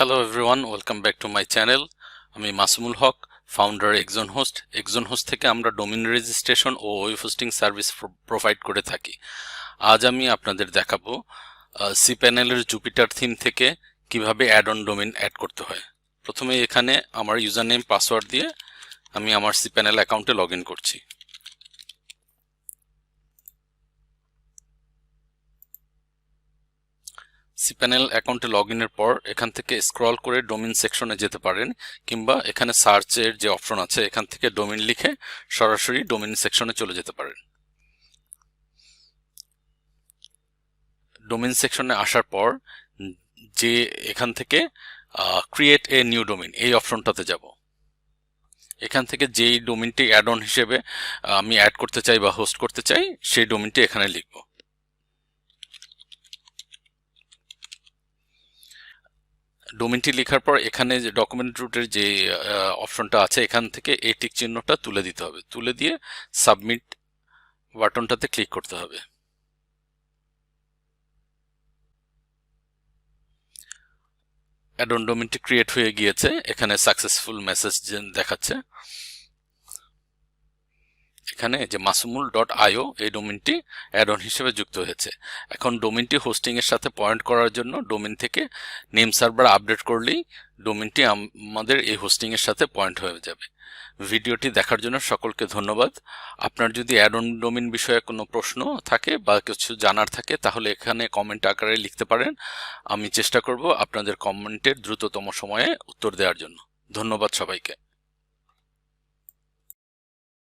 Hello everyone, welcome back to my channel. আমি Masumul Haque, founder Exon Host. Exon Host থেকে আমরা domain registration ও web hosting service provide করে থাকি। আজ আমি আপনাদের দেখাবো cPanel-এর জুপিটার থিম থেকে কিভাবে অ্যাড অন ডোমেইন অ্যাড করতে হয়। প্রথমে এখানে আমার ইউজার নেম পাসওয়ার্ড দিয়ে আমি আমার cPanel অ্যাকাউন্টে লগ ইন করছি। cPanel অ্যাকাউন্টে লগ ইনের পর এখান থেকে স্ক্রল করে ডোমেইন সেকশনে যেতে পারেন, কিংবা এখানে সার্চের যে অপশন আছে এখান থেকে ডোমেইন লিখে সরাসরি ডোমেইন সেকশনে চলে যেতে পারেন। ডোমেইন সেকশনে আসার পর যে এখান থেকে ক্রিয়েট এ নিউ ডোমেইন এই অপশনটাতে যাব। এখান থেকে যেই ডোমেইনটি অ্যাড অন হিসেবে আমি অ্যাড করতে চাই বা হোস্ট করতে চাই সেই ডোমেইনটি এখানে লিখব। ডোমেইনটি লেখার পর এখানে যে ডকুমেন্ট রুটের যে অপশনটা আছে এখান থেকে এই টিক চিহ্নটা তুলে দিতে হবে। তুলে দিয়ে সাবমিট বাটনটাতে ক্লিক করতে হবে। অ্যাড অন ডোমেইনটি ক্রিয়েট হয়ে গিয়েছে, এখানে সাকসেসফুল মেসেজ দেখাচ্ছে। এখানে যে masumul.io এই ডোমেইনটি অ্যাড অন হিসেবে যুক্ত হয়েছে। এখন ডোমেইনটি হোস্টিং এর সাথে পয়েন্ট করার জন্য ডোমেইন থেকে নেম সার্ভার আপডেট করলেই ডোমেইনটি আমাদের এই হোস্টিং এর সাথে পয়েন্ট হয়ে যাবে। ভিডিওটি দেখার জন্য সকলকে ধন্যবাদ। আপনার যদি অ্যাড অন ডোমেইন বিষয়ে কোনো প্রশ্ন থাকে বা কিছু জানার থাকে তাহলে এখানে কমেন্ট আকারে লিখতে পারেন। আমি চেষ্টা করব আপনাদের কমেন্টের দ্রুততম সময়ে উত্তর দেওয়ার জন্য। ধন্যবাদ সবাইকে।